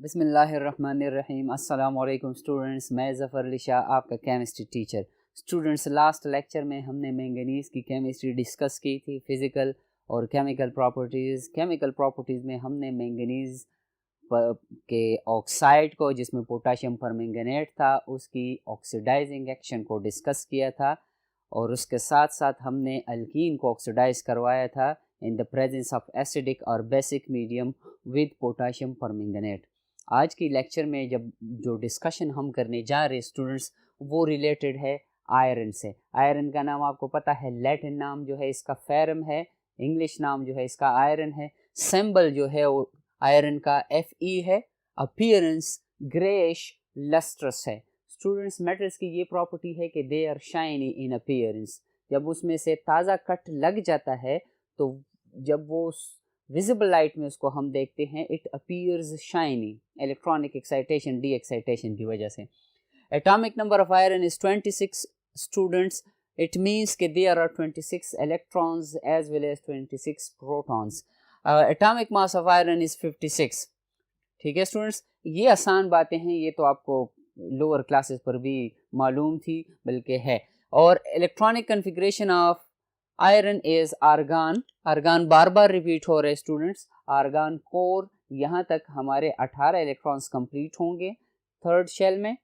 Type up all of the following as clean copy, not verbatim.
बिस्मिल्लाहिर्रहमानिर्रहीम। अस्सलामु अलैकुम स्टूडेंट्स, मैं ज़फ़र अली शाह आपका chemistry teacher. Students, last lecture में हमने मैंगनीज़ की केमिस्ट्री डिस्कस की थी, फ़िज़िकल और केमिकल प्रॉपर्टीज़। केमिकल प्रॉपर्टीज़ में हमने मैंगनीज़ के ऑक्साइड को, जिसमें पोटाशियम परमैंगनेट था, उसकी ऑक्सीडाइजिंग एक्शन को डिस्कस किया था और उसके साथ साथ हमने अल्कीन को ऑक्सीडाइज करवाया था in the presence of acidic और basic medium with potassium permanganate. आज की लेक्चर में जो डिस्कशन हम करने जा रहे स्टूडेंट्स, वो रिलेटेड है आयरन से। आयरन का नाम आपको पता है, लैटिन नाम जो है इसका फेरम है, इंग्लिश नाम जो है इसका आयरन है। सिंबल जो है वो आयरन का Fe है। अपीयरेंस ग्रेइश लस्ट्रस है। स्टूडेंट्स, मेटल्स की ये प्रॉपर्टी है कि they are shiny in appearance. जब उसमें से ताज़ा कट लग जाता है तो जब वो विजिबल लाइट में उसको हम देखते हैं, it appears shiny, electronic excitation, de excitation की वजह से। Atomic number of iron is 26 students. It means कि there are 26 electrons as well as 26 protons. Atomic mass of iron is 56। ठीक है स्टूडेंट्स, ये आसान बातें हैं, ये तो आपको लोअर क्लासेस पर भी मालूम थी, बल्कि है। और electronic configuration of iron is argon. Argon bar bar repeat हो रहे स्टूडेंट्स। आर्गान कोर, यहाँ तक हमारे 18 इलेक्ट्रॉन्स कंप्लीट होंगे थर्ड शेल में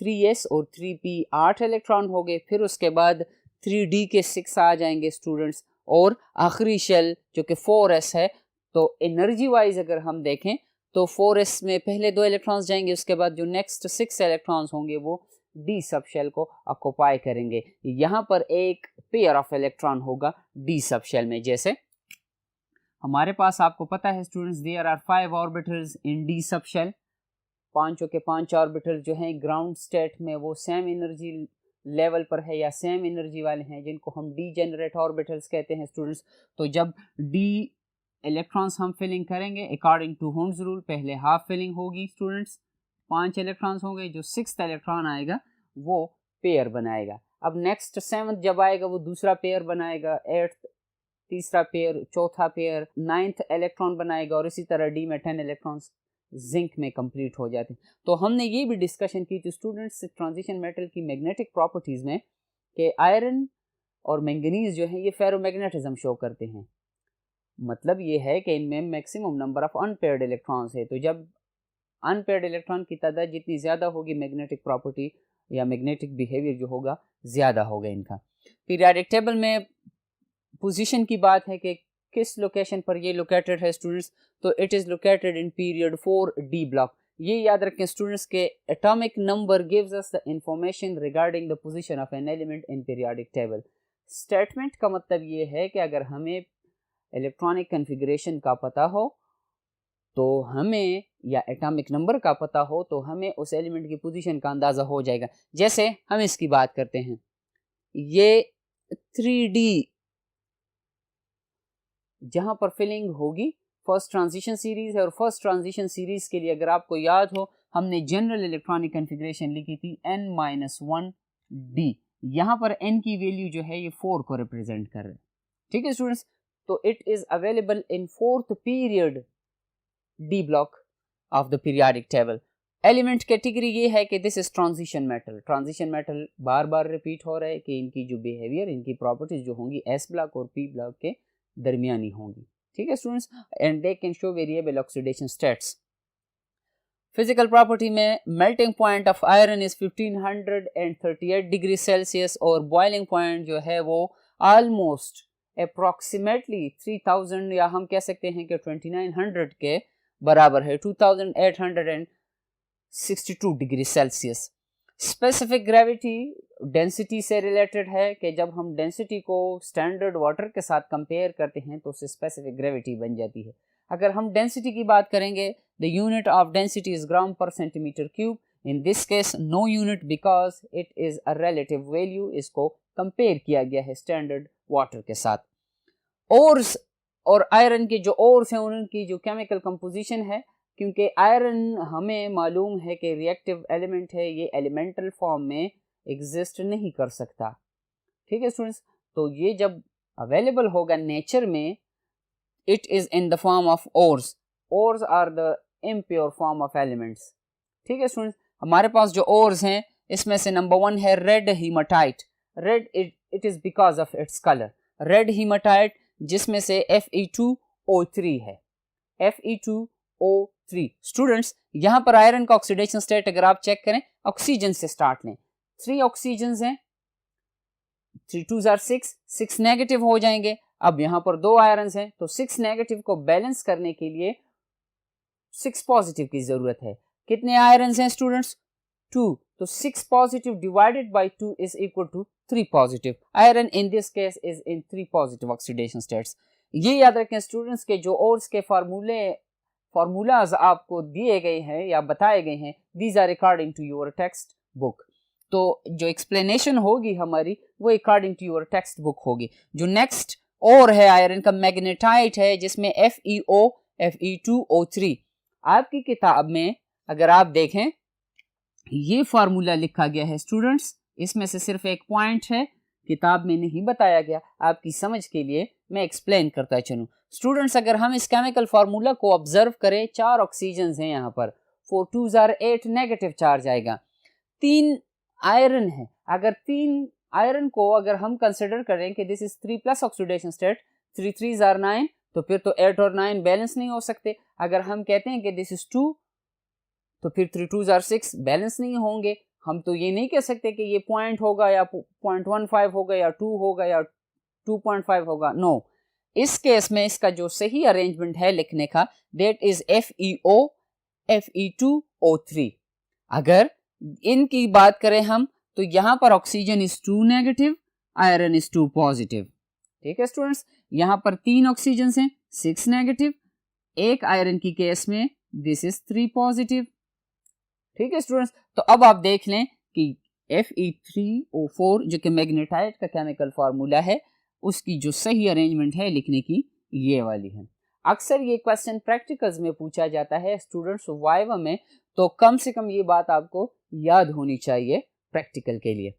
3s और 3p 8 इलेक्ट्रॉन हो गए। फिर उसके बाद 3d के 6 आ जाएंगे स्टूडेंट्स, और आखिरी शेल जो कि 4s है। तो एनर्जी वाइज अगर हम देखें तो 4s में पहले 2 इलेक्ट्रॉन्स जाएंगे, उसके बाद जो नेक्स्ट 6 इलेक्ट्रॉन्स होंगे वो डी सब शेल को ऑक्युपाई करेंगे। यहाँ पर एक पेयर ऑफ इलेक्ट्रॉन होगा डी सब शेल में। जैसे हमारे पास आपको पता है students, there are 5 orbitals in d sub shell. पांचों के 5 ऑर्बिटल जो हैं ग्राउंड स्टेट में वो सेम एनर्जी लेवल पर है या सेम एनर्जी वाले हैं, जिनको हम डी जेनरेट ऑर्बिटल्स कहते हैं स्टूडेंट्स। तो जब डी इलेक्ट्रॉन्स हम फिलिंग करेंगे अकॉर्डिंग टू होम्स रूल, पहले हाफ फिलिंग होगी स्टूडेंट्स, 5 इलेक्ट्रॉन्स होंगे, जो 6th इलेक्ट्रॉन आएगा वो पेयर बनाएगा। अब नेक्स्ट 7th जब आएगा वो दूसरा पेयर बनाएगा, 8th तीसरा पेयर, चौथा पेयर, 9th इलेक्ट्रॉन बनाएगा, और इसी तरह डी में 10 इलेक्ट्रॉन्स जिंक में कंप्लीट हो जाते हैं। तो हमने ये भी डिस्कशन की थी स्टूडेंट्स ट्रांजिशन मेटल की मैग्नेटिक प्रॉपर्टीज में कि आयरन और मैंगनीज जो है ये फेरोमैग्नेटिज्म शो करते हैं। मतलब ये है कि इनमें maximum number of unpaired electrons है। तो जब अनपेयर्ड इलेक्ट्रॉन की तादाद जितनी ज़्यादा होगी, मैग्नेटिक प्रॉपर्टी या मैग्नेटिक बिहेवियर जो होगा ज़्यादा होगा इनका। पीरियोडिक टेबल में पोजीशन की बात है कि किस लोकेशन पर ये लोकेटेड है स्टूडेंट्स, तो it is located in period 4d block. ये याद रखें स्टूडेंट्स के atomic number gives us the information regarding the position of an element in periodic table. Statement का मतलब ये है कि अगर हमें इलेक्ट्रॉनिक कन्फिग्रेशन का पता हो तो हमें, या एटॉमिक नंबर का पता हो तो हमें उस एलिमेंट की पोजीशन का अंदाज़ा हो जाएगा। जैसे हम इसकी बात करते हैं, ये 3d जहां पर फिलिंग होगी फर्स्ट ट्रांजिशन सीरीज है, और फर्स्ट ट्रांजिशन सीरीज के लिए अगर आपको याद हो हमने जनरल इलेक्ट्रॉनिक कन्फिग्रेशन लिखी थी n-1d। यहाँ पर n की वैल्यू जो है ये 4 को रिप्रेजेंट कर रहा है। ठीक है स्टूडेंट्स, तो it is available in 4th period D block of the periodic table. Element category ये है कि this is transition metal. Transition metal bar bar repeat हो रहा है कि इनकी जो बिहेवियर, इनकी प्रॉपर्टीज जो होंगी एस ब्लॉक और पी ब्लॉक के दरमियानी होंगी। ठीक है students, and they can show variable oxidation states. Physical property में melting point of iron is 1538 degree Celsius, और बॉइलिंग पॉइंट जो है वो ऑलमोस्ट अप्रॉक्सीमेटली 3000 या हम कह सकते हैं कि 2900 के बराबर है, 2862 degree Celsius. Specific gravity density से रिलेटेड है कि जब हम डेंसिटी को स्टैंडर्ड वाटर के साथ कंपेयर करते हैं तो उससे स्पेसिफिक ग्रेविटी बन जाती है। अगर हम डेंसिटी की बात करेंगे, the unit of density is gram per centimetre cube. In this case no unit because it is a relative value. इसको कंपेयर किया गया है स्टैंडर्ड वाटर के साथ। ओर्स और आयरन के जो ओर्स हैं उनकी जो केमिकल कंपोजिशन है, क्योंकि आयरन हमें मालूम है कि रिएक्टिव एलिमेंट है, ये एलिमेंटल फॉर्म में एग्जिस्ट नहीं कर सकता। ठीक है स्टूडेंट्स, तो ये जब अवेलेबल होगा नेचर में, it is in the form of ores. Ores are the impure form of elements. ठीक है स्टूडेंट्स, हमारे पास जो ओर्स हैं इसमें से नंबर 1 है red haematite. Red it is because of its colour. Red haematite जिसमें से Fe2O3 है, Fe2O3। स्टूडेंट्स यहाँ पर आयरन का ऑक्सीडेशन स्टेट अगर आप चेक करें, ऑक्सीजन से स्टार्ट लें, 3 ऑक्सीजन हैं, 3 2s are 6 नेगेटिव हो जाएंगे। अब यहाँ पर 2 आयरन हैं तो 6 नेगेटिव को बैलेंस करने के लिए 6 पॉजिटिव की जरूरत है। कितने आयरन हैं स्टूडेंट्स? 2, तो 6 positive divided by 2 is equal to 3 positive. Iron in this case is in 3 positive oxidation states. ये याद रखें स्टूडेंट्स के जो ओर्स के फार्मूलाज आपको दिए गए हैं या बताए गए हैं, these are according to your text book. तो जो एक्सप्लेनेशन होगी हमारी वो according to your text book होगी। जो नेक्स्ट और है आयरन का मैग्नेटाइट है जिसमें Fe2O3। आपकी किताब में अगर आप देखें ये फार्मूला लिखा गया है स्टूडेंट्स, इसमें से सिर्फ एक पॉइंट है, किताब में नहीं बताया गया, आपकी समझ के लिए मैं एक्सप्लेन करता चलूं। स्टूडेंट्स अगर हम इस केमिकल फार्मूला को ऑब्जर्व करें, 4 ऑक्सीजन हैं यहाँ पर, 4 2s are 8 नेगेटिव चार्ज आएगा। 3 आयरन है, अगर 3 आयरन को अगर हम कंसिडर करें कि this is 3+ oxidation state, 3 3s are 9, तो फिर तो 8 और 9 बैलेंस नहीं हो सकते। अगर हम कहते हैं कि दिस इज 2, तो फिर 3 2s are 6 बैलेंस नहीं होंगे। हम तो ये नहीं कह सकते कि ये पॉइंट होगा या 0.15 होगा या 2 होगा या 2.5 होगा, नो। इस केस में इसका जो सही अरेंजमेंट है लिखने का, दैट इज Fe2O3। अगर इनकी बात करें हम तो यहां पर oxygen is 2 negative, iron is 2 positive. ठीक है स्टूडेंट्स, यहां पर 3 ऑक्सीजन हैं, 6 नेगेटिव, एक आयरन की केस में दिस इज 3 पॉजिटिव। ठीक है स्टूडेंट्स, तो अब आप देख लें कि Fe3O4 जो कि मैग्नेटाइट का केमिकल फार्मूला है, उसकी जो सही अरेंजमेंट है लिखने की ये वाली है। अक्सर ये क्वेश्चन प्रैक्टिकल्स में पूछा जाता है स्टूडेंट्स वाइवा में, तो कम से कम ये बात आपको याद होनी चाहिए प्रैक्टिकल के लिए।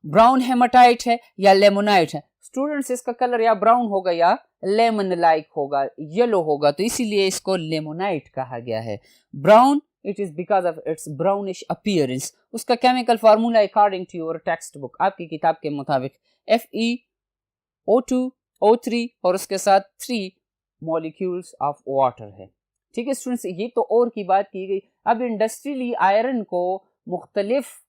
ब्राउन हेमाटाइट है या लेमोनाइट है? स्टूडेंट्स इसका कलर या ब्राउन होगा या लेमन लाइक होगा, येलो होगा, तो इसीलिए इसको लेमोनाइट कहा गया है। Brown it is because of its brownish appearance. उसका chemical formula according to your text book, आपकी किताब के मुताबिक Fe2O3 और उसके साथ 3 मॉलिक्यूल्स ऑफ वाटर है। ठीक है स्टूडेंट्स, ये तो और की बात की गई। अब इंडस्ट्रियली आयरन को मुख्तलिफ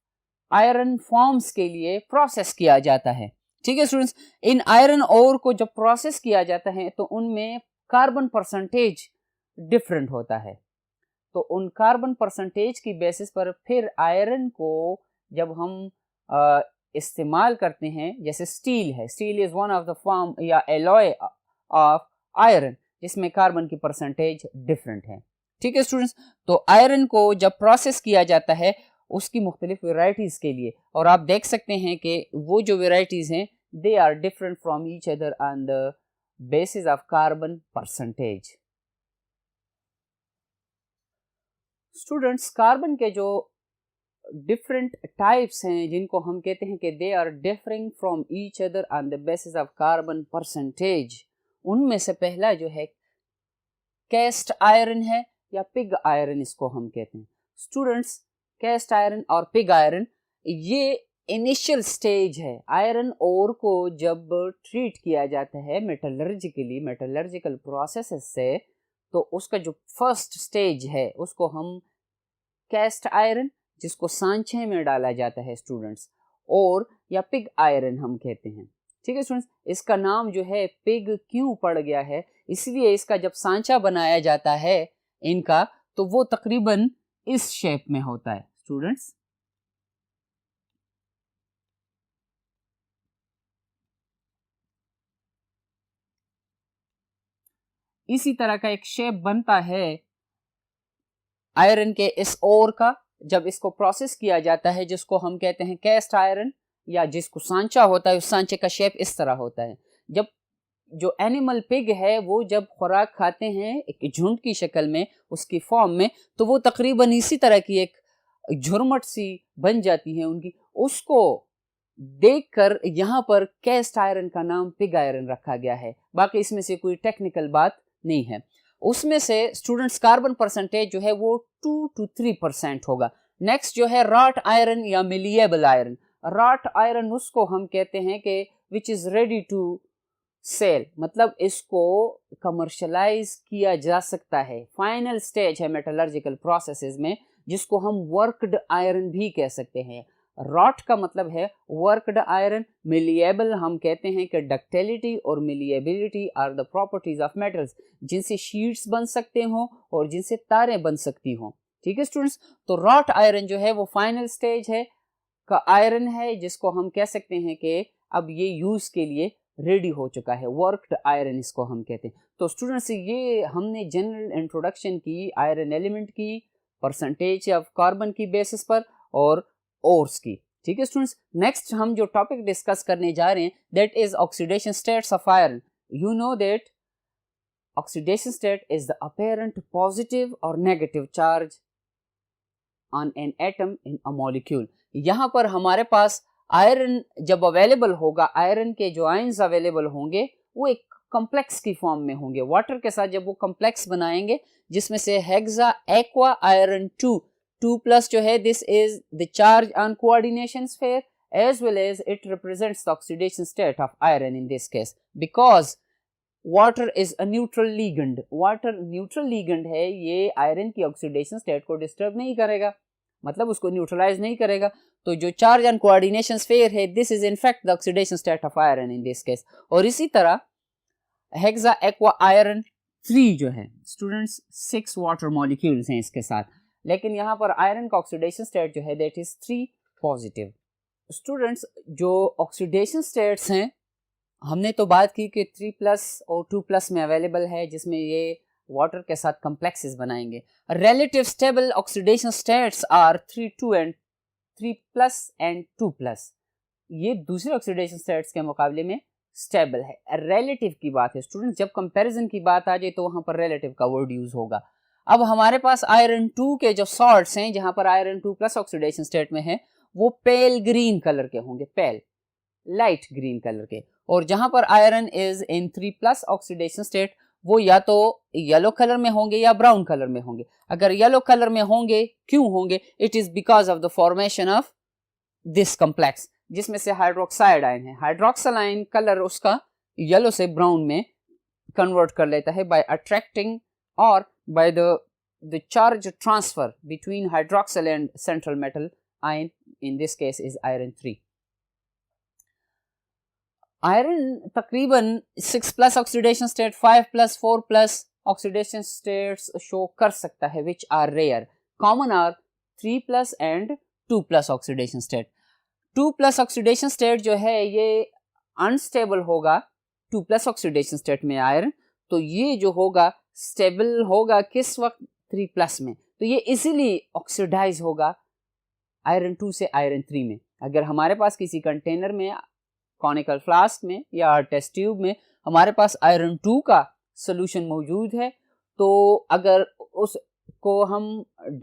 आयरन फॉर्म्स के लिए प्रोसेस किया जाता है। ठीक है स्टूडेंट्स, इन आयरन ओर को जब प्रोसेस किया जाता है तो उनमें कार्बन परसेंटेज डिफरेंट होता है। तो उन कार्बन परसेंटेज की बेसिस पर फिर आयरन को जब हम इस्तेमाल करते हैं, जैसे स्टील है, steel is one of the form या एलॉय ऑफ आयरन जिसमें कार्बन की परसेंटेज डिफरेंट है। ठीक है स्टूडेंट्स, तो आयरन को जब प्रोसेस किया जाता है उसकी मुख्तलिफ वेराइटीज के लिए, और आप देख सकते हैं कि वो जो वेराइटीज हैं they are different from each other on the basis of carbon percentage. Students, carbon के जो डिफरेंट टाइप्स हैं जिनको हम कहते हैं कि they are differing from each other on the basis of carbon percentage, उनमें से पहला जो है कैस्ट आयरन है या पिग आयरन इसको हम कहते हैं। स्टूडेंट्स, कैस्ट आयरन और पिग आयरन ये इनिशियल स्टेज है। आयरन ओर को जब ट्रीट किया जाता है मेटलर्जिकली, मेटलर्जिकल प्रोसेसेस से, तो उसका जो फर्स्ट स्टेज है उसको हम कैस्ट आयरन, जिसको सांचे में डाला जाता है स्टूडेंट्स, और या पिग आयरन हम कहते हैं। ठीक है स्टूडेंट्स, इसका नाम जो है पिग क्यों पड़ गया है, इसलिए इसका जब सांचा बनाया जाता है इनका तो वो तकरीबन इस शेप में होता है स्टूडेंट्स। इसी तरह का एक शेप बनता है आयरन के इस ओर का जब इसको प्रोसेस किया जाता है, जिसको हम कहते हैं कैस्ट आयरन, या जिसको सांचा होता है उस सांचे का शेप इस तरह होता है। जब जो एनिमल पिग है वो जब खुराक खाते हैं एक झुंड की शक्ल में, उसकी फॉर्म में, तो वो तकरीबन इसी तरह की एक झुरमट सी बन जाती है उनकी। उसको देखकर यहाँ पर कैस्ट आयरन का नाम पिग आयरन रखा गया है। बाकी इसमें से कोई टेक्निकल बात नहीं है। उसमें से स्टूडेंट्स कार्बन परसेंटेज जो है वो 2 to 3% होगा। नेक्स्ट जो है रॉट आयरन या मिलिएबल आयरन। रॉट आयरन उसको हम कहते हैं कि which is ready to sell, मतलब इसको कमर्शलाइज किया जा सकता है, फाइनल स्टेज है मेटलर्जिकल प्रोसेसेस में, जिसको हम वर्कड आयरन भी कह सकते हैं। रॉट का मतलब है वर्कड आयरन, मिलिएबल हम कहते हैं कि डक्टिलिटी और malleability are the properties of metals, जिनसे शीट्स बन सकते हो और जिनसे तारें बन सकती हो। ठीक है स्टूडेंट्स, तो रॉट आयरन जो है वो फाइनल स्टेज है का आयरन है, जिसको हम कह सकते हैं कि अब ये यूज के लिए रेडी हो चुका है, वर्कड आयरन इसको हम कहते हैं। तो स्टूडेंट्स ये हमने जनरल इंट्रोडक्शन की आयरन एलिमेंट की, परसेंटेज ऑफ कार्बन की बेसिस पर और ओर्स की। ठीक है स्टूडेंट्स, नेक्स्ट हम जो टॉपिक डिस्कस करने जा रहे हैं that is oxidation states of iron. You know that oxidation state is the apparent positive और negative charge on an atom in a molecule. यहाँ पर हमारे पास आयरन जब अवेलेबल होगा, आयरन के जो आयंस अवेलेबल होंगे वो एक कॉम्प्लेक्स की फॉर्म में होंगे। वाटर के साथ जब वो कॉम्प्लेक्स बनाएंगे जिसमें से हेक्सा एक्वा आयरन 2 प्लस जो है this is the charge on coordination sphere as well as it represents the oxidation state of iron in this case because water is a neutral ligand. Water neutral ligand है, ये iron की oxidation state को disturb नहीं करेगा, मतलब उसको neutralise नहीं करेगा। तो जो चार्ज ऑन कोऑर्डिनेशन स्फीयर है this is in fact the oxidation state of iron in this case. और इसी तरह हेक्सा एक्वा आयरन 3 जो है स्टूडेंट्स 6 वाटर मॉलिक्यूल्स हैं इसके साथ, लेकिन यहाँ पर आयरन का ऑक्सीडेशन स्टेट जो है दैट इज 3 पॉजिटिव। स्टूडेंट्स जो ऑक्सीडेशन स्टेट्स हैं हमने तो बात की कि 3 प्लस और 2 प्लस में अवेलेबल है, जिसमें ये वाटर के साथ कॉम्प्लेक्सेस बनाएंगे। Relative stable oxidation states are 3 plus and 2 plus. ये दूसरे ऑक्सीडेशन स्टेट्स के मुकाबले में स्टेबल है। रिलेटिव की बात है स्टूडेंट्स, जब कंपैरिजन की बात आ जाए तो वहां पर रिलेटिव का वर्ड यूज होगा। अब हमारे पास आयरन 2 के जो सॉल्ट्स हैं, जहां पर आयरन 2 प्लस ऑक्सीडेशन स्टेट में है, वो पेल ग्रीन कलर के होंगे, पेल लाइट ग्रीन कलर के। और जहां पर iron is in 3 plus oxidation state वो या तो येलो कलर में होंगे या ब्राउन कलर में होंगे। अगर येलो कलर में होंगे, क्यों होंगे? It is because of the formation of this complex, जिसमें से हाइड्रोक्साइड आयन है। हाइड्रोक्सल आयन कलर उसका येलो से ब्राउन में कन्वर्ट कर लेता है बाय अट्रैक्टिंग और by the charge transfer between hydroxyl and central metal ion, in this case is iron 3। Iron तकरीबन 6 plus oxidation state, 5 plus, 4 plus oxidation states show कर सकता है, which are rare. Common are 3 plus and 2 plus oxidation state. 2 plus oxidation state जो है ये unstable होगा 2 plus oxidation state में iron, तो ये जो होगा स्टेबल होगा किस वक्त? 3 प्लस में। तो ये इजीली ऑक्सीडाइज होगा आयरन 2 से आयरन 3 में। अगर हमारे पास किसी कंटेनर में, कॉनिकल फ्लास्क में या टेस्ट ट्यूब में हमारे पास आयरन 2 का सोल्यूशन मौजूद है, तो अगर उसको हम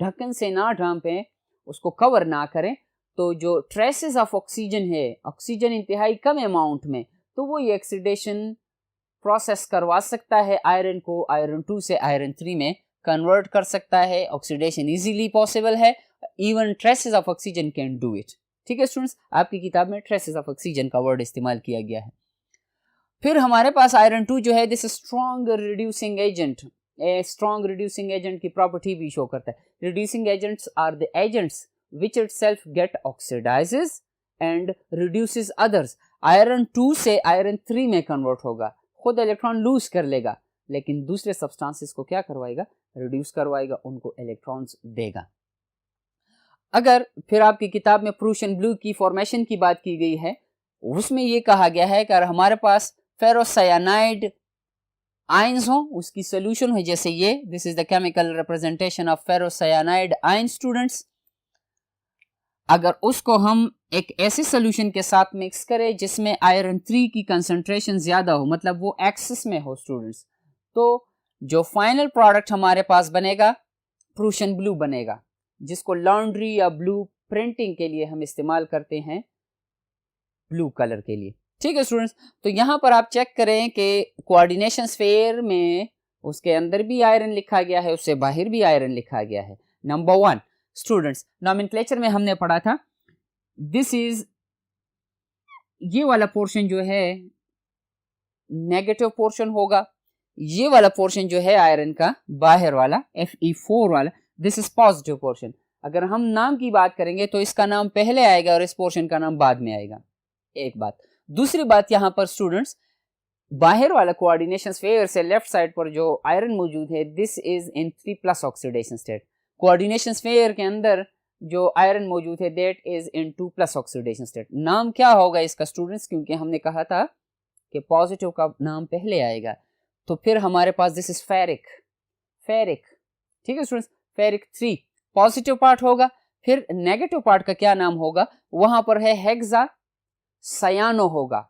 ढक्कन से ना ढांपें, उसको कवर ना करें, तो जो ट्रेसेस ऑफ ऑक्सीजन है, ऑक्सीजन इंतहाई कम अमाउंट में, तो वो ये ऑक्सीडेशन प्रोसेस करवा सकता है आयरन को, आयरन 2 से आयरन 3 में कन्वर्ट कर सकता है। ऑक्सीडेशन इजीली पॉसिबल है, even traces of oxygen can do it. ठीक है स्टूडेंट्स, आपकी किताब में ट्रेसेस ऑफ ऑक्सीजन का वर्ड इस्तेमाल किया गया है। फिर हमारे पास आयरन 2 जो है this strong reducing agent, strong reducing agent की प्रॉपर्टी भी शो करता है। Reducing agents are the agents which itself get oxidizes and reduces others। Iron 2 से आयरन 3 में कन्वर्ट होगा, खुद इलेक्ट्रॉन लूज कर लेगा, लेकिन दूसरे सब्सटेंसेस को क्या करवाएगा? रिड्यूस करवाएगा, उनको इलेक्ट्रॉन्स देगा। अगर फिर आपकी किताब में प्रूशियन ब्लू की फॉर्मेशन की बात की गई है, उसमें यह कहा गया है कि अगर हमारे पास फेरोसाइनाइड आयंस हो, उसकी सोल्यूशन है जैसे ये, this is the chemical representation of ferrocyanide ion students. अगर उसको हम एक ऐसे सोल्यूशन के साथ मिक्स करें जिसमें आयरन 3 की कंसंट्रेशन ज्यादा हो, मतलब वो एक्सेस में हो स्टूडेंट्स, तो जो फाइनल प्रोडक्ट हमारे पास बनेगा प्रूशियन ब्लू बनेगा, जिसको लॉन्ड्री या ब्लू प्रिंटिंग के लिए हम इस्तेमाल करते हैं, ब्लू कलर के लिए। ठीक है स्टूडेंट्स, तो यहां पर आप चेक करें कि कोऑर्डिनेशन स्फीयर में उसके अंदर भी आयरन लिखा गया है, उससे बाहर भी आयरन लिखा गया है। नंबर 1 स्टूडेंट्स, नॉमेनक्लेचर में हमने पढ़ा था, दिस इज, ये वाला पोर्शन जो है नेगेटिव पोर्शन होगा, ये वाला पोर्शन जो है आयरन का बाहर वाला Fe4 वाला, दिस इज पॉजिटिव पोर्शन। अगर हम नाम की बात करेंगे तो इसका नाम पहले आएगा और इस पोर्शन का नाम बाद में आएगा, एक बात। दूसरी बात यहाँ पर स्टूडेंट्स, बाहर वाला कोऑर्डिनेशन स्फीयर से लेफ्ट साइड पर जो आयरन मौजूद है, this is in 3+ oxidation state. Coordination sphere के अंदर जो आयरन मौजूद है that is in 2+ oxidation state. नाम क्या होगा इसका स्टूडेंट्स, क्योंकि हमने कहा था कि पॉजिटिव का नाम पहले आएगा, तो फिर हमारे पास दिस इज फेरिक, फेरिक, ठीक है स्टूडेंट्स, फेरिक 3 पॉजिटिव पार्ट होगा। फिर नेगेटिव पार्ट का क्या नाम होगा, वहां पर है हेक्सा सायानो होगा,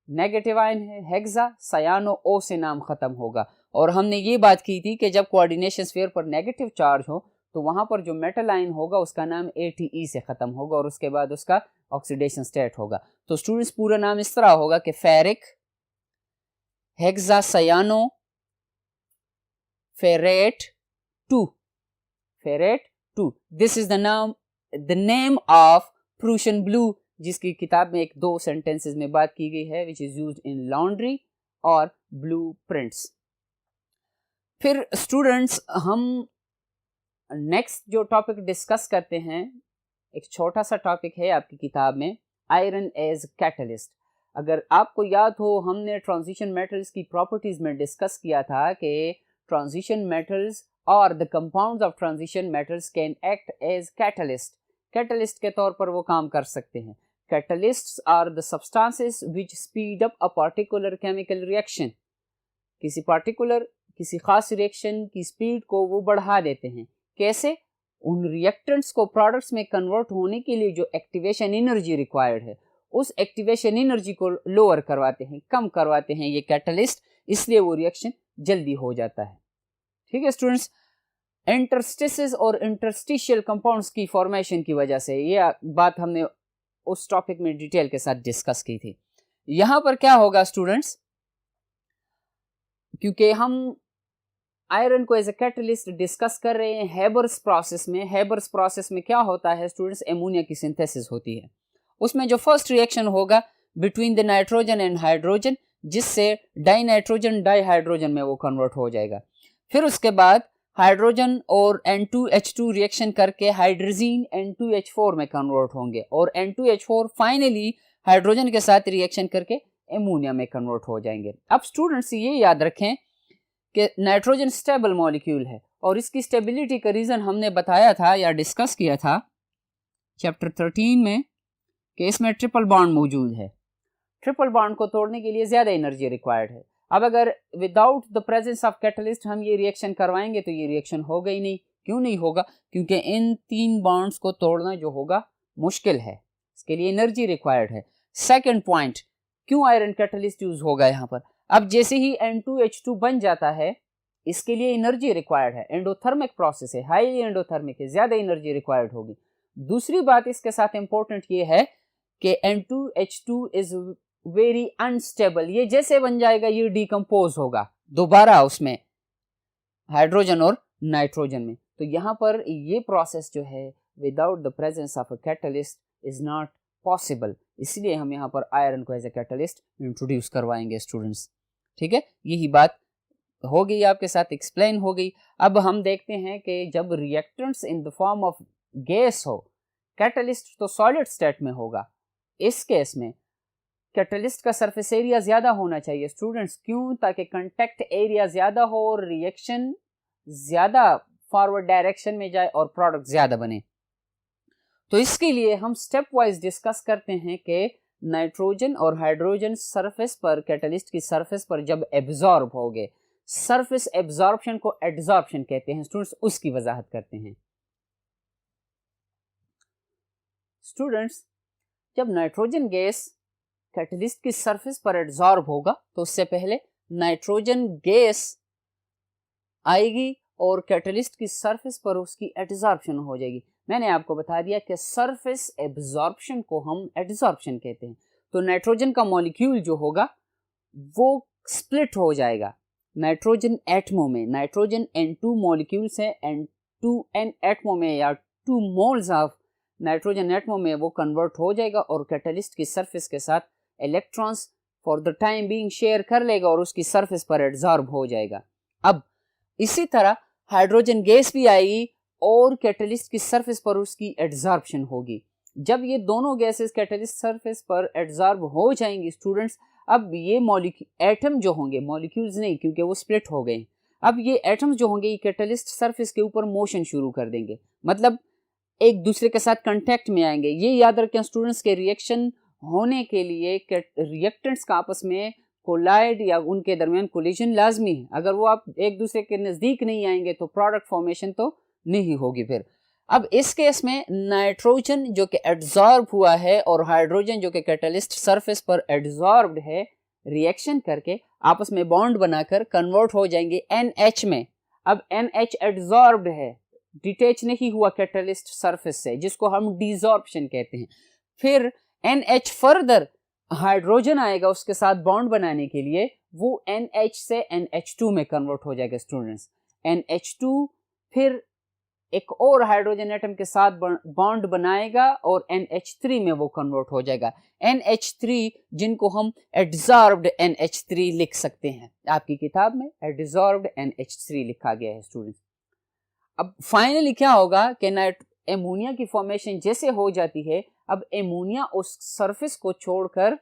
नेगेटिव आयन है हेक्सा सायानो, ओ से नाम खत्म होगा। और हमने ये बात की थी कि जब कोऑर्डिनेशन स्फीयर पर नेगेटिव चार्ज हो तो वहां पर जो मेटल आयन होगा उसका नाम ATE से खत्म होगा और उसके बाद उसका ऑक्सीडेशन स्टेट होगा। तो स्टूडेंट्स पूरा नाम इस तरह होगा कि ferric hexacyano ferrate 2, ferrate 2, this is the name of Prussian blue, जिसकी किताब में 1-2 सेंटेंसेस में बात की गई है, which is used in laundry और ब्लू प्रिंट्स। फिर स्टूडेंट्स हम नेक्स्ट जो टॉपिक डिस्कस करते हैं, एक छोटा सा टॉपिक है आपकी किताब में, आयरन एज कैटलिस्ट। अगर आपको याद हो, हमने ट्रांजिशन मेटल्स की प्रॉपर्टीज में डिस्कस किया था कि ट्रांजिशन मेटल्स और the compounds of transition metals can act as catalyst, catalyst के तौर पर वो काम कर सकते हैं। Catalysts are the substances which speed up a particular chemical reaction, किसी खास रिएक्शन की स्पीड को वो बढ़ा देते हैं। कैसे? उन रिएक्टेंट्स को प्रोडक्ट्स में कन्वर्ट होने के लिए जो एक्टिवेशन एनर्जी रिक्वायर्ड है, उस एक्टिवेशन एनर्जी को लोअर करवाते हैं, कम करवाते हैं ये कैटलिस्ट, इसलिए वो रिएक्शन जल्दी हो जाता है। ठीक है स्टूडेंट्स, इंटरस्टिसेस और इंटरस्टिशियल कंपाउंड्स की फॉर्मेशन की वजह से, ये बात हमने उस टॉपिक में डिटेल के साथ डिस्कस की थी। यहां पर क्या होगा स्टूडेंट्स, क्योंकि हम आयरन को एज ए कैटलिस्ट डिस्कस कर रहे हैं हेबर्स प्रोसेस में, हेबर्स प्रोसेस में क्या होता है स्टूडेंट्स, एमोनिया की सिंथेसिस होती है। उसमें जो फर्स्ट रिएक्शन होगा between the nitrogen and hydrogen, जिससे डाई नाइट्रोजन डाई हाइड्रोजन में वो कन्वर्ट हो जाएगा। फिर उसके बाद हाइड्रोजन और N2H2 रिएक्शन करके हाइड्रोजीन N2H4 में कन्वर्ट होंगे और N2H4 फाइनली हाइड्रोजन के साथ रिएक्शन करके एमोनिया में कन्वर्ट हो जाएंगे। अब स्टूडेंट्स ये याद रखें कि नाइट्रोजन स्टेबल मॉलिक्यूल है और इसकी स्टेबिलिटी का रीजन हमने बताया था या डिस्कस किया था चैप्टर 13 में कि इसमें ट्रिपल बॉन्ड मौजूद है। ट्रिपल बॉन्ड को तोड़ने के लिए ज्यादा एनर्जी रिक्वायर्ड है। अब अगर without the presence of catalyst हम ये रिएक्शन करवाएंगे तो ये रिएक्शन होगा ही नहीं। क्यों नहीं होगा? क्योंकि इन 3 बॉन्ड्स को तोड़ना जो होगा मुश्किल है, इसके लिए एनर्जी रिक्वायर्ड है। सेकंड पॉइंट, क्यों आयरन कैटलिस्ट यूज होगा यहाँ पर? अब जैसे ही N2H2 बन जाता है, इसके लिए एनर्जी रिक्वायर्ड है, एंडोथर्मिक प्रोसेस है, हाईली एंडोथर्मिक है, ज्यादा एनर्जी रिक्वायर्ड होगी। दूसरी बात इसके साथ इंपॉर्टेंट ये है कि N2H2 इज वेरी अनस्टेबल, ये जैसे बन जाएगा ये डिकम्पोज होगा दोबारा उसमें हाइड्रोजन और नाइट्रोजन में। तो यहाँ पर ये प्रोसेस जो है without the presence of a catalyst is not possible, इसलिए हम यहाँ पर आयरन को एज ए कैटलिस्ट इंट्रोड्यूस करवाएंगे स्टूडेंट्स। ठीक है, यही बात हो गई, आपके साथ एक्सप्लेन हो गई। अब हम देखते हैं कि जब reactants in the form of gas हो, कैटलिस्ट तो सॉलिड स्टेट में होगा, इस केस में कैटलिस्ट का सरफेस एरिया ज्यादा होना चाहिए स्टूडेंट्स। क्यों? ताकि कांटेक्ट एरिया ज्यादा हो और रिएक्शन ज्यादा फॉरवर्ड डायरेक्शन में जाए और प्रोडक्ट ज्यादा बने। तो इसके लिए हम स्टेप वाइज डिस्कस करते हैं कि नाइट्रोजन और हाइड्रोजन सरफेस पर, कैटलिस्ट की सरफेस पर जब एब्जॉर्ब हो गए, सरफेस एब्जॉर्प्शन को एडजॉर्प्शन कहते हैं स्टूडेंट्स, उसकी वजाहत करते हैं। स्टूडेंट्स, जब नाइट्रोजन गैस कैटलिस्ट की सरफेस पर एडजॉर्ब होगा तो उससे पहले नाइट्रोजन गैस आएगी और कैटलिस्ट की सरफेस पर उसकी एडजॉर्प्शन हो जाएगी। मैंने आपको बता दिया कि सरफेस एब्जॉर्प्शन को हम एडजॉर्प्शन कहते हैं। तो नाइट्रोजन का मॉलिक्यूल जो होगा वो स्प्लिट हो जाएगा, नाइट्रोजन एटमों में, नाइट्रोजन N2 मॉलिक्यूल्स है, N2N एटमों में या 2 मोल्स ऑफ नाइट्रोजन एटमों में वो कन्वर्ट हो जाएगा और कैटलिस्ट की सरफेस के साथ electrons for the time being share कर लेगा और उसकी सरफेस पर एब्जॉर्ब हो जाएगा। अब इसी तरह हाइड्रोजन गैस भी आएगी और कैटलिस्ट की सरफेस पर उसकी एब्जॉर्प्शन होगी। जब ये दोनों गैसेस कैटलिस्ट सरफेस पर एब्जॉर्ब हो जाएंगी स्टूडेंट्स, अब ये एटम जो होंगे, मॉलिक्यूल्स नहीं क्योंकि वो स्प्लिट हो गए, अब ये एटम्स जो होंगे ये कैटलिस्ट सरफेस के ऊपर मोशन शुरू कर देंगे, मतलब एक दूसरे के साथ कांटेक्ट में आएंगे। ये याद रखें स्टूडेंट्स के रिएक्शन होने के लिए रिएक्टेंट्स का आपस में कोलाइड या उनके दरमियान कोलिजन लाजमी है। अगर वो आप एक दूसरे के नज़दीक नहीं आएंगे तो प्रोडक्ट फॉर्मेशन तो नहीं होगी फिर। अब इस केस में नाइट्रोजन जो कि एब्जॉर्ब हुआ है और हाइड्रोजन जो कि कैटलिस्ट सरफेस पर एब्जॉर्ब्ड है, रिएक्शन करके आपस में बॉन्ड बनाकर कन्वर्ट हो जाएंगे NH में। अब NH एब्जॉर्ब्ड है, डिटेच नहीं हुआ कैटलिस्ट सरफेस से, जिसको हम डिसॉर्प्शन कहते हैं। फिर NH फर्दर हाइड्रोजन आएगा उसके साथ बॉन्ड बनाने के लिए, वो NH से NH2 में कन्वर्ट हो जाएगा स्टूडेंट्स। NH2 फिर एक और हाइड्रोजन एटम के साथ बॉन्ड बनाएगा और NH3 में वो कन्वर्ट हो जाएगा। NH3 जिनको हम एड्जॉर्ब्ड NH3 लिख सकते हैं, आपकी किताब में एड्जॉर्ब्ड NH3 लिखा गया है स्टूडेंट्स। अब फाइनली क्या होगा कि एमोनिया की फॉर्मेशन जैसे हो जाती है, अब एमोनिया उस सरफेस को छोड़कर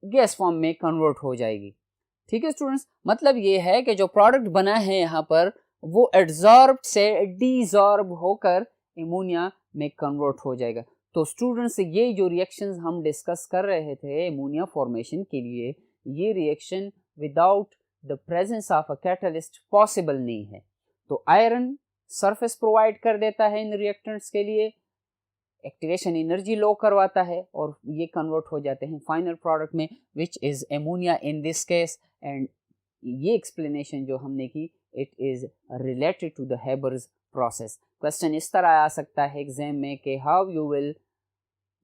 गैस फॉर्म में कन्वर्ट हो जाएगी। ठीक है स्टूडेंट्स, मतलब ये है कि जो प्रोडक्ट बना है यहाँ पर वो एड्जॉर्ब से डिसॉर्ब होकर एमोनिया में कन्वर्ट हो जाएगा। तो स्टूडेंट्स ये जो रिएक्शंस हम डिस्कस कर रहे थे एमोनिया फॉर्मेशन के लिए, ये reaction without the presence of a catalyst possible नहीं है। तो आयरन सरफेस प्रोवाइड कर देता है इन रिएक्टेंट्स के लिए, एक्टिवेशन एनर्जी लो करवाता है और ये कन्वर्ट हो जाते हैं फाइनल प्रोडक्ट में which is ammonia in this case. And ये एक्सप्लेनेशन जो हमने की it is related to the Haber's process. Question इस तरह आ सकता है एग्जाम में कि हाउ यू विल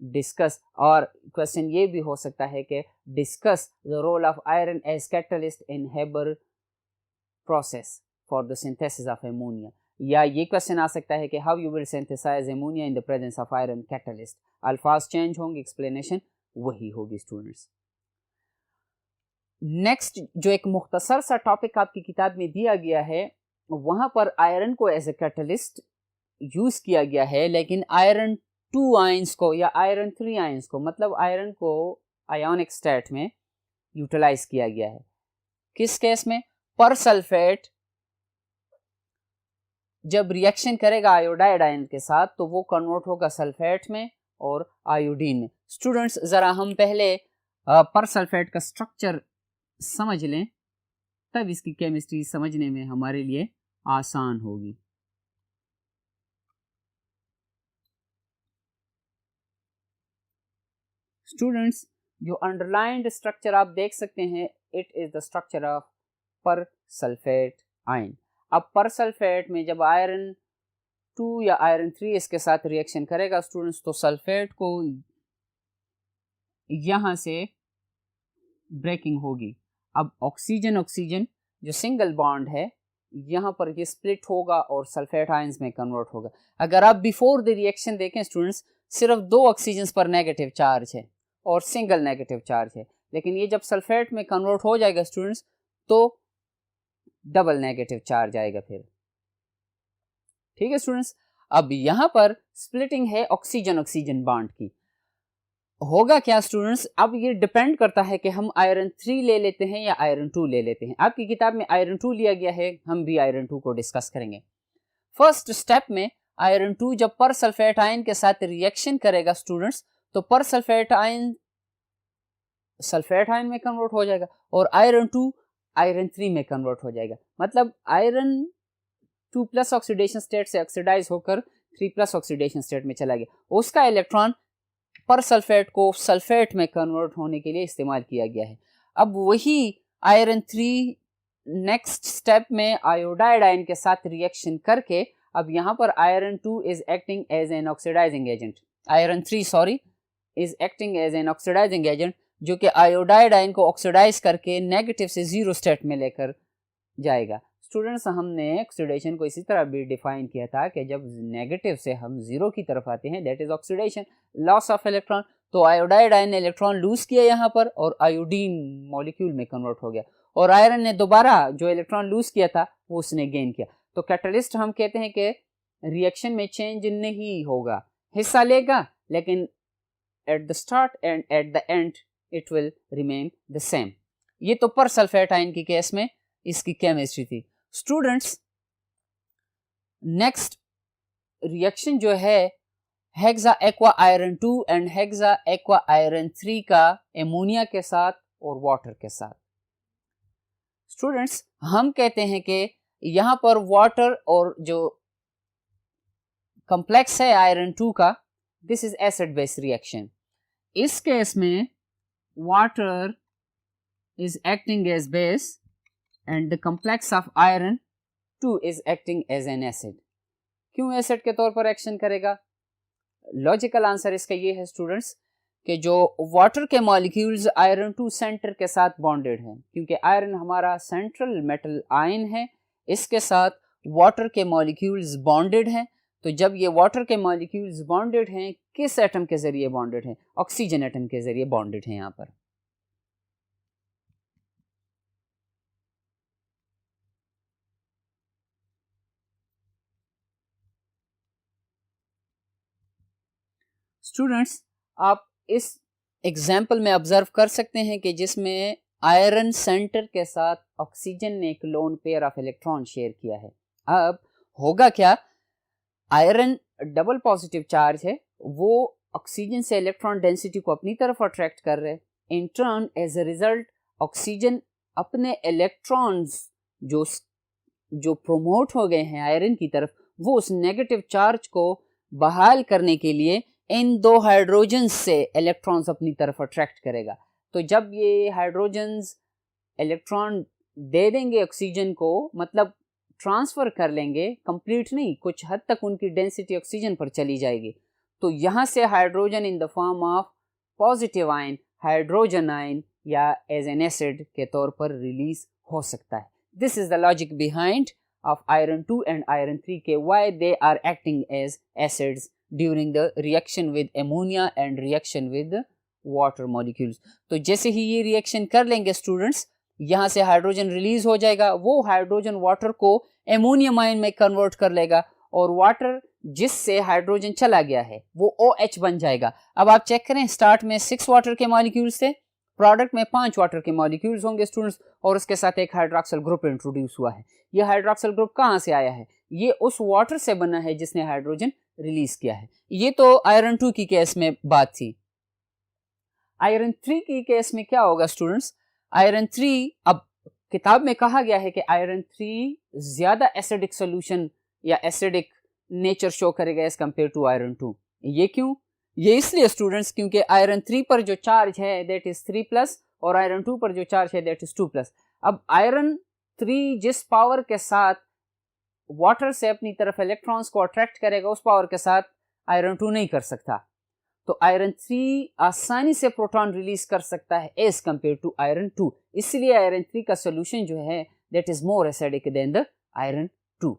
डिस्कस, और क्वेश्चन ये भी हो सकता है कि discuss the role of iron as catalyst in Haber process for the synthesis of ammonia, या ये क्वेश्चन आ सकता है कि how you will synthesise ammonia in the presence of iron catalyst. अल्फाज चेंज होंगे, एक्सप्लेनेशन वही होगी स्टूडेंट्स। नेक्स्ट जो एक मुख्तसर सा टॉपिक आपकी किताब में दिया गया है, वहां पर आयरन को एज ए कैटलिस्ट यूज किया गया है, लेकिन आयरन 2 आयंस को या आयरन 3 आयंस को, मतलब आयरन को आयोनिक स्टेट में यूटिलाइज किया गया है। किस केस में? पर सल्फेट जब रिएक्शन करेगा आयोडाइड आयन के साथ तो वो कन्वर्ट होगा सल्फेट में और आयोडीन में। स्टूडेंट्स जरा हम पहले पर सल्फेट का स्ट्रक्चर समझ लें, तब इसकी केमिस्ट्री समझने में हमारे लिए आसान होगी। स्टूडेंट्स जो अंडरलाइंड स्ट्रक्चर आप देख सकते हैं, it is the structure of पर सल्फेट आयन। अब पर सल्फेट में जब आयरन 2 या आयरन 3 इसके साथ रिएक्शन करेगा स्टूडेंट्स, तो सल्फेट को यहां से ब्रेकिंग होगी। अब ऑक्सीजन ऑक्सीजन जो सिंगल बॉन्ड है यहाँ पर ये स्प्लिट होगा और सल्फेट आयंस में कन्वर्ट होगा। अगर आप बिफोर द रिएक्शन देखें स्टूडेंट्स, सिर्फ 2 ऑक्सीजन पर नेगेटिव चार्ज है और सिंगल नेगेटिव चार्ज है, लेकिन ये जब सल्फेट में कन्वर्ट हो जाएगा स्टूडेंट्स तो डबल नेगेटिव चार्ज आएगा फिर। ठीक है स्टूडेंट्स, अब यहाँ पर स्प्लिटिंग है ऑक्सीजन ऑक्सीजन बॉन्ड की। होगा क्या स्टूडेंट्स, अब ये डिपेंड करता है कि हम आयरन 3 ले लेते हैं या आयरन 2 ले लेते हैं। आपकी किताब में आयरन 2 लिया गया है, हम भी आयरन 2 को डिस्कस करेंगे। फर्स्ट स्टेप में आयरन 2 जब पर सल्फेट आयन के साथ रिएक्शन करेगा स्टूडेंट्स, तो पर सल्फेट आयन सल्फेट आयन में कन्वर्ट हो जाएगा और आयरन 2 आयरन 3 में कन्वर्ट हो जाएगा। मतलब आयरन 2+ ऑक्सीडेशन स्टेट से ऑक्सीडाइज होकर 3+ ऑक्सीडेशन स्टेट में चला गया, उसका इलेक्ट्रॉन पर सल्फेट को सल्फेट में कन्वर्ट होने के लिए इस्तेमाल किया गया है। अब वही आयरन 3 नेक्स्ट स्टेप में आयोडाइड आयन के साथ रिएक्शन करके, अब यहाँ पर iron 2 is acting as an oxidising agent, iron 3 is acting as an oxidising agent, जो कि आयोडाइड आयन को ऑक्सीडाइज करके नेगेटिव से 0 स्टेट में लेकर जाएगा। स्टूडेंट्स, हमने ऑक्सीडेशन को इसी तरह भी डिफाइन किया था कि जब नेगेटिव से हम जीरो की तरफ आते हैं that is oxidation, loss of electron. तो आयोडाइड आयन ने इलेक्ट्रॉन लूज किया यहाँ पर और आयोडीन मॉलिक्यूल में कन्वर्ट हो गया, और आयरन ने दोबारा जो इलेक्ट्रॉन लूज किया था वो उसने गेन किया। तो कैटलिस्ट हम कहते हैं कि रिएक्शन में चेंज नहीं होगा, हिस्सा लेगा, लेकिन at the start and at the end it will remain the same. ये तो पर सल्फेट आयन की केस में इसकी केमिस्ट्री थी। स्टूडेंट्स, नेक्स्ट रिएक्शन जो है hexa aqua iron 2 and hexa aqua iron 3 का एमोनिया के साथ और वाटर के साथ। स्टूडेंट्स, हम कहते हैं कि यहां पर वाटर और जो कॉम्प्लेक्स है आयरन 2 का, this is acid base reaction. इस केस में water is acting as base and the complex of iron 2 is acting as an acid। क्यों एसिड के तौर पर एक्शन करेगा? लॉजिकल आंसर इसका ये है स्टूडेंट्स कि जो वाटर के मॉलिक्यूल्स आयरन 2 सेंटर के साथ बॉन्डेड हैं, क्योंकि आयरन हमारा सेंट्रल मेटल आयन है, इसके साथ वाटर के मॉलिक्यूल्स बॉन्डेड हैं। तो जब ये वाटर के मॉलिक्यूल्स बॉन्डेड हैं, किस एटम के जरिए बॉन्डेड हैं? ऑक्सीजन एटम के जरिए बॉन्डेड हैं यहाँ पर। स्टूडेंट्स, आप इस एग्जाम्पल में ऑब्जर्व कर सकते हैं कि जिसमें आयरन सेंटर के साथ ऑक्सीजन ने एक lone pair of electron share किया है। अब होगा क्या, आयरन डबल पॉजिटिव चार्ज है, वो ऑक्सीजन से इलेक्ट्रॉन डेंसिटी को अपनी तरफ अट्रैक्ट कर रहे हैं। In turn as a result oxygen अपने इलेक्ट्रॉन्स जो प्रोमोट हो गए हैं आयरन की तरफ, वो उस नेगेटिव चार्ज को बहाल करने के लिए इन दो हाइड्रोजन्स से इलेक्ट्रॉन्स अपनी तरफ अट्रैक्ट करेगा। तो जब ये हाइड्रोजन्स इलेक्ट्रॉन दे देंगे ऑक्सीजन को, मतलब ट्रांसफर कर लेंगे, कंप्लीट नहीं, कुछ हद तक उनकी डेंसिटी ऑक्सीजन पर चली जाएगी, तो यहाँ से hydrogen in the form of positive ion, hydrogen ion या एज एन एसिड के तौर पर रिलीज हो सकता है। This is the logic behind of iron 2 and iron 3 के why they are acting as acids during the reaction with ammonia and reaction with water molecules। तो जैसे ही ये रिएक्शन कर लेंगे स्टूडेंट्स, यहाँ से हाइड्रोजन रिलीज हो जाएगा, वो हाइड्रोजन वाटर को एमोनियम आयन में कन्वर्ट कर लेगा, और वाटर जिससे हाइड्रोजन चला गया है वो OH बन जाएगा। अब आप चेक करें, स्टार्ट में 6 वाटर के मॉलिक्यूल्स थे, प्रोडक्ट में 5 वाटर के मॉलिक्यूल्स होंगे स्टूडेंट्स, और उसके साथ एक हाइड्रोक्सिल ग्रुप इंट्रोड्यूस हुआ है। ये हाइड्रोक्सिल ग्रुप कहाँ से आया है? ये उस वाटर से बना है जिसने हाइड्रोजन रिलीज किया है। ये तो आयरन 2 की केस में बात थी। आयरन 3 की केस में क्या होगा स्टूडेंट्स? आयरन 3, अब किताब में कहा गया है कि आयरन 3 ज्यादा एसिडिक सोल्यूशन या एसिडिक नेचर शो करेगा एज कंपेयर टू आयरन 2। ये क्यों? ये इसलिए स्टूडेंट्स क्योंकि आयरन 3 पर जो चार्ज है दैट इज 3+ और आयरन 2 पर जो चार्ज है दैट इज 2+। अब आयरन 3 जिस पावर के साथ वाटर से अपनी तरफ इलेक्ट्रॉन्स को अट्रैक्ट करेगा, उस पावर के साथ आयरन 2 नहीं कर सकता। तो आयरन 3 आसानी से प्रोटॉन रिलीज कर सकता है एज कंपेयर टू आयरन 2। इसलिए आयरन 3 का सोल्यूशन जो है that is more acidic then the iron 2।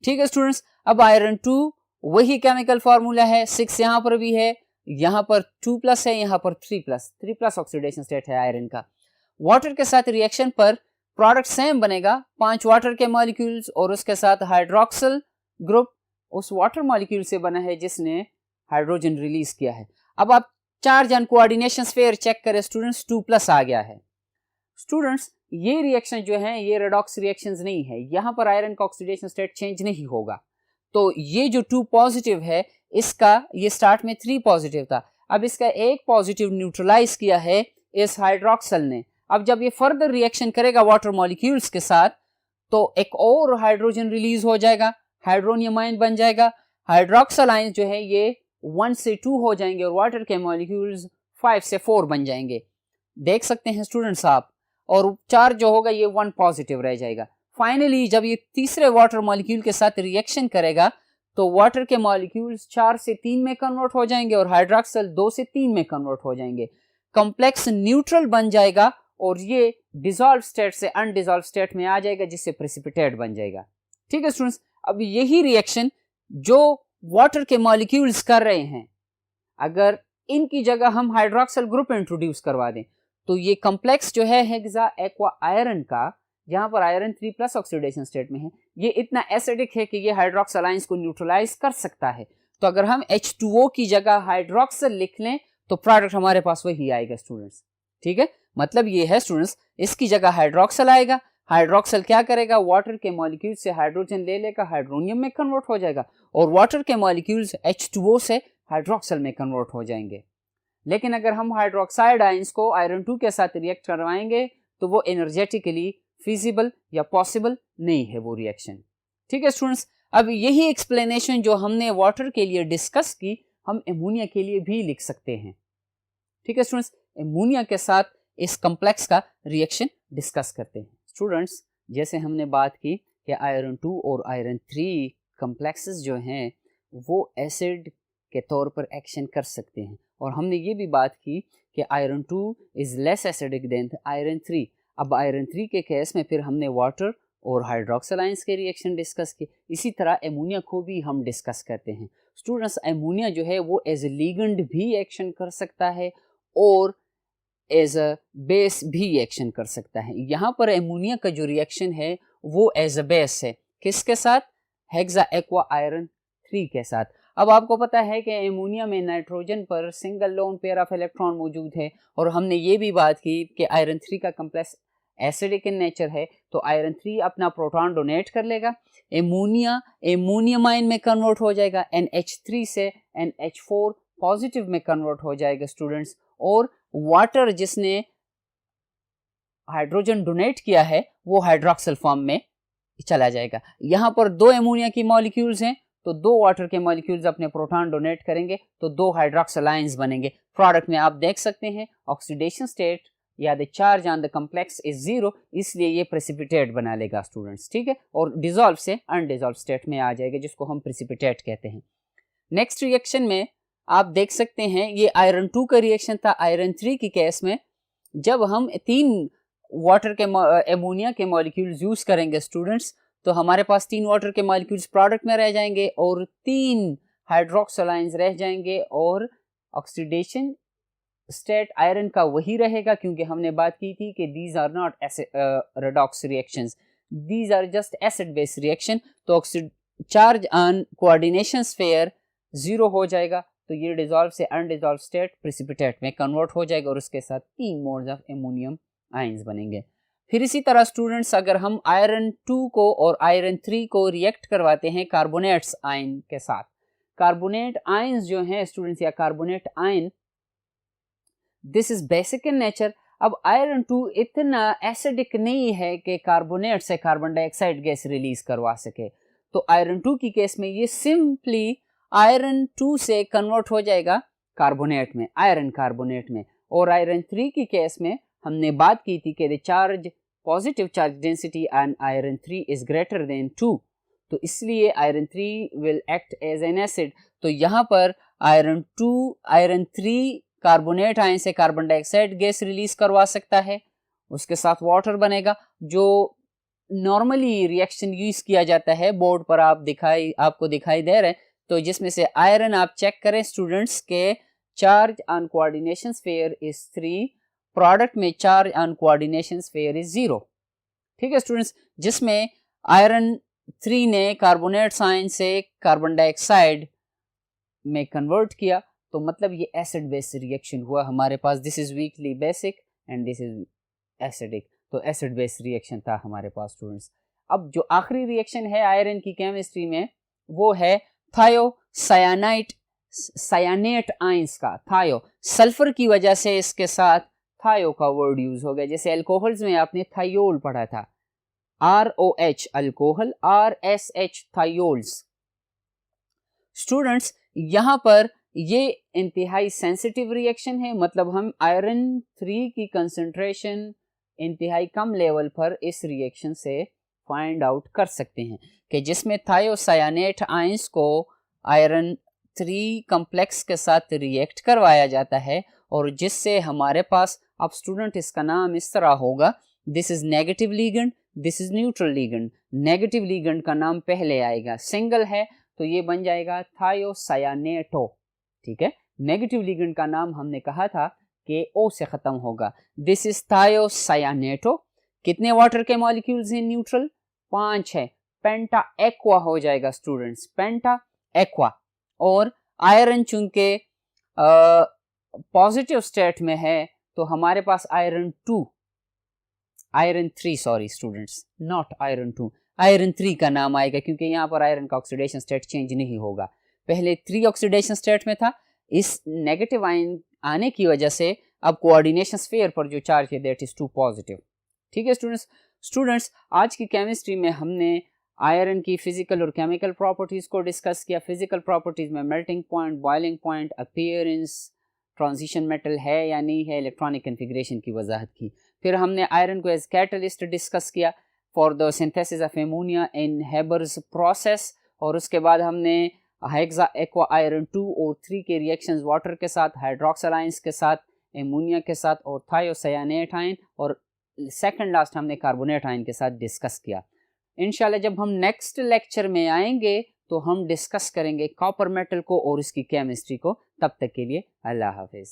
ठीक है स्टूडेंट्स, अब आयरन 2 वही केमिकल फार्मूला है, 6 यहाँ पर भी है, यहाँ पर 2+ है, यहाँ पर 3+ ऑक्सीडेशन स्टेट है आयरन का। वाटर के साथ रिएक्शन पर प्रोडक्ट सेम बनेगा, 5 वाटर के मॉलिक्यूल्स और उसके साथ हाइड्रोक्सिल ग्रुप उस वाटर मॉलिक्यूल से बना है जिसने हाइड्रोजन रिलीज किया है। अब आप charge and coordination sphere check करें स्टूडेंट्स, 2+ आ गया है। स्टूडेंट्स, ये रिएक्शन जो है ये रेडॉक्स रिएक्शंस नहीं है, यहाँ पर आयरन का ऑक्सीडेशन स्टेट चेंज नहीं होगा। तो ये जो 2 पॉजिटिव है, इसका ये स्टार्ट में 3 पॉजिटिव था, अब इसका एक पॉजिटिव न्यूट्रलाइज किया है इस हाइड्रोक्सिल ने। अब जब ये फर्दर रिएक्शन करेगा वाटर मॉलिक्यूल्स के साथ, तो एक और हाइड्रोजन रिलीज हो जाएगा, हाइड्रोनियम आयन बन जाएगा। हाइड्रोक्सिल आयन जो है ये 1 से 2 हो जाएंगे और वाटर के मॉलिक्यूल्स 5 से 4 बन जाएंगे। देख सकते हैं स्टूडेंट्स आप, और चार्ज जो होगा ये 1 पॉजिटिव रह जाएगा। फाइनली जब ये तीसरे वाटर मॉलिक्यूल के साथ रिएक्शन करेगा तो वाटर के मॉलिक्यूल्स 4 से 3 में कन्वर्ट हो जाएंगे और हाइड्रोक्सिल 2 से 3 में कन्वर्ट हो जाएंगे। कॉम्प्लेक्स न्यूट्रल बन जाएगा और ये डिसॉल्व स्टेट से अनडिसॉल्व स्टेट में आ जाएगा, जिससे प्रेसिपिटेट बन जाएगा। ठीक है स्टूडेंट्स, अब यही रिएक्शन जो वाटर के मॉलिक्यूल्स कर रहे हैं, अगर इनकी जगह हम हाइड्रोक्सिल ग्रुप इंट्रोड्यूस करवा दें तो ये कॉम्प्लेक्स जो है हेक्सा एक्वा आयरन का, जहां पर आयरन 3+ ऑक्सीडेशन स्टेट में है, ये इतना एसिडिक है कि ये हाइड्रोक्सिल आयंस को न्यूट्रलाइज कर सकता है। तो अगर हम H2O की जगह हाइड्रोक्सिल लिख लें तो प्रोडक्ट हमारे पास वही आएगा स्टूडेंट्स। ठीक है, मतलब ये है स्टूडेंट्स, इसकी जगह हाइड्रोक्सिल आएगा, हाइड्रोक्सिल क्या करेगा, वाटर के मॉलिक्यूल से हाइड्रोजन ले लेगा, हाइड्रोनियम में कन्वर्ट हो जाएगा, और वाटर के मॉलिक्यूल्स H2O से हाइड्रोक्सिल में कन्वर्ट हो जाएंगे। लेकिन अगर हम हाइड्रोक्साइड आयंस को आयरन 2 के साथ रिएक्ट करवाएंगे तो वो एनर्जेटिकली फिजिबल या पॉसिबल नहीं है वो रिएक्शन। ठीक है स्टूडेंट्स, अब यही एक्सप्लेनेशन जो हमने वाटर के लिए डिस्कस की, हम एमोनिया के लिए भी लिख सकते हैं। ठीक है स्टूडेंट्स, एमोनिया के साथ इस कॉम्प्लेक्स का रिएक्शन डिस्कस करते हैं। स्टूडेंट्स, जैसे हमने बात की कि आयरन 2 और आयरन 3 कॉम्प्लेक्सेस जो हैं वो एसिड के तौर पर एक्शन कर सकते हैं, और हमने ये भी बात की कि iron 2 is less acidic then iron 3। अब आयरन 3 के केस में फिर हमने वाटर और हाइड्रोक्सिल आयंस के रिएक्शन डिस्कस किए। इसी तरह एमोनिया को भी हम डिस्कस करते हैं। स्टूडेंट्स, एमोनिया जो है वो एज ए लिगेंड भी एक्शन कर सकता है और एज अ बेस भी एक्शन कर सकता है। यहाँ पर एमोनिया का जो रिएक्शन है वो एज अ बेस है, किसके साथ, हेक्सा एक्वा आयरन 3 के साथ। अब आपको पता है कि एमोनिया में नाइट्रोजन पर single lone pair of electron मौजूद है, और हमने ये भी बात की कि आयरन 3 का कॉम्प्लेक्स एसिडिक इन नेचर है, तो आयरन 3 अपना प्रोटॉन डोनेट कर लेगा, एमोनिया एमोनियम आयन में कन्वर्ट हो जाएगा, NH3 से NH4 पॉजिटिव में कन्वर्ट हो जाएगा स्टूडेंट्स, और वाटर जिसने हाइड्रोजन डोनेट किया है वो हाइड्रोक्सिल फॉर्म में चला जाएगा। यहाँ पर 2 एमोनिया की मॉलिक्यूल्स हैं, तो 2 वाटर के मॉलिक्यूल्स अपने प्रोटॉन डोनेट करेंगे तो 2 हाइड्रोक्सिल आयंस बनेंगे। प्रोडक्ट में आप देख सकते हैं ऑक्सीडेशन स्टेट या the charge on the complex is 0, इसलिए ये प्रेसिपिटेट बना लेगा स्टूडेंट्स। ठीक है, और डिसॉल्व से अनडिसॉल्व स्टेट में आ जाएगा, जिसको हम प्रेसिपिटेट कहते हैं। नेक्स्ट रिएक्शन में आप देख सकते हैं ये आयरन 2 का रिएक्शन था। आयरन 3 की केस में जब हम 3 वाटर के एमोनिया के मॉलिक्यूल्स यूज करेंगे स्टूडेंट्स, तो हमारे पास 3 वाटर के मॉलिक्यूल्स प्रोडक्ट में रह जाएंगे और 3 हाइड्रोक्सिल आयंस रह जाएंगे, और ऑक्सीडेशन स्टेट आयरन का वही रहेगा, क्योंकि हमने बात की थी कि these are not redox reactions, these are just acid base reaction. तो चार्ज ऑन कोऑर्डिनेशन स्फीयर 0 हो जाएगा, तो ये डिसॉल्व से अनडिसॉल्व स्टेट प्रेसिपिटेट में कन्वर्ट हो जाएगा, और उसके साथ 3 मोल्स ऑफ एमोनियम आयंस बनेंगे। फिर इसी तरह स्टूडेंट्स, अगर हम आयरन 2 को और आयरन 3 को रिएक्ट करवाते हैं कार्बोनेट्स आयन के साथ, कार्बोनेट आयंस जो हैं स्टूडेंट्स या carbonate ion, this is basic in nature. अब आयरन 2 इतना एसिडिक नहीं है कि कार्बोनेट से कार्बन डाइऑक्साइड गैस रिलीज करवा सके, तो आयरन 2 की केस में ये सिंपली आयरन 2 से कन्वर्ट हो जाएगा कार्बोनेट में, आयरन कार्बोनेट में। और आयरन 3 की केस में हमने बात की थी कि the charge positive charge density on iron 3 is greater than 2, तो इसलिए iron 3 will act as an acid. तो यहाँ पर आयरन 3 कार्बोनेट आयन से कार्बन डाइऑक्साइड गैस रिलीज करवा सकता है, उसके साथ वाटर बनेगा, जो नॉर्मली रिएक्शन यूज किया जाता है बोर्ड पर आपको दिखाई दे रहे हैं, तो जिसमें से आयरन आप चेक करें स्टूडेंट्स के charge on coordination sphere is 3, product में charge on coordination sphere is 0। ठीक है स्टूडेंट्स, जिसमें आयरन 3 ने कार्बोनेट आयन से कार्बन डाइऑक्साइड में कन्वर्ट किया, तो मतलब ये एसिड बेस रिएक्शन हुआ हमारे पास। This is weakly basic and this is acidic, तो एसिड बेस रिएक्शन था हमारे पास स्टूडेंट्स। अब जो आखिरी रिएक्शन है आयरन की केमिस्ट्री में वो है सायानेट आयंस का। थायो सल्फर की वजह से इसके साथ थायो का वर्ड यूज हो गया, जैसे अल्कोहल्स में आपने थायोल पढ़ा था, ROH alcohol, RSH thiols. Students, यहां पर ये इंतहाई सेंसिटिव रिएक्शन है, मतलब हम आयरन 3 की कंसंट्रेशन इंतहाई कम लेवल पर इस रिएक्शन से फाइंड आउट कर सकते हैं कि जिसमें थायोसायानेट आयंस को आयरन 3 कॉम्प्लेक्स के साथ रिएक्ट करवाया जाता है, और जिससे हमारे पास, अब स्टूडेंट इसका नाम इस तरह होगा this is negative ligand, this is neutral ligand. Negative ligand का नाम पहले आएगा, सिंगल है तो ये बन जाएगा थायोसायानेटो, ठीक है। नेगेटिव लिगेंड का नाम हमने कहा था कि ओ से खत्म होगा। This is thiocyanato. कितने वाटर के मॉलिक्यूल्स हैं न्यूट्रल? 5 है। पेंटा एक्वा हो जाएगा स्टूडेंट्स, पेंटा एक्वा। और आयरन चूंकि पॉजिटिव स्टेट में है तो हमारे पास iron 3 sorry students, not iron 2, iron 3 का नाम आएगा क्योंकि यहाँ पर आयरन का ऑक्सीडेशन स्टेट चेंज नहीं होगा। पहले 3 ऑक्सीडेशन स्टेट में था, इस नेगेटिव आयन आने की वजह से अब कोऑर्डिनेशन स्फीयर पर जो चार्ज है दैट इज 2 पॉजिटिव, ठीक है स्टूडेंट्स आज की केमिस्ट्री में हमने आयरन की फिजिकल और केमिकल प्रॉपर्टीज को डिस्कस किया। फिजिकल प्रॉपर्टीज में melting point, boiling point, appearance, transition metal है या नहीं है, इलेक्ट्रॉनिक कन्फिग्रेशन की वजाहत की। फिर हमने आयरन को एज कैटलिस्ट डिस्कस किया for the synthesis of ammonia in Haber's process. और उसके बाद हमने हेक्सा एक्वा आयरन 2 और 3 के रिएक्शंस वाटर के साथ, हाइड्रोक्सिल आयंस के साथ, एमोनिया के साथ और थायोसायानेट आयन और सेकंड लास्ट हमने कार्बोनेट आयन के साथ डिस्कस किया। इंशाल्लाह जब हम नेक्स्ट लेक्चर में आएंगे तो हम डिस्कस करेंगे कॉपर मेटल को और इसकी केमिस्ट्री को। तब तक के लिए अल्लाह हाफिज़।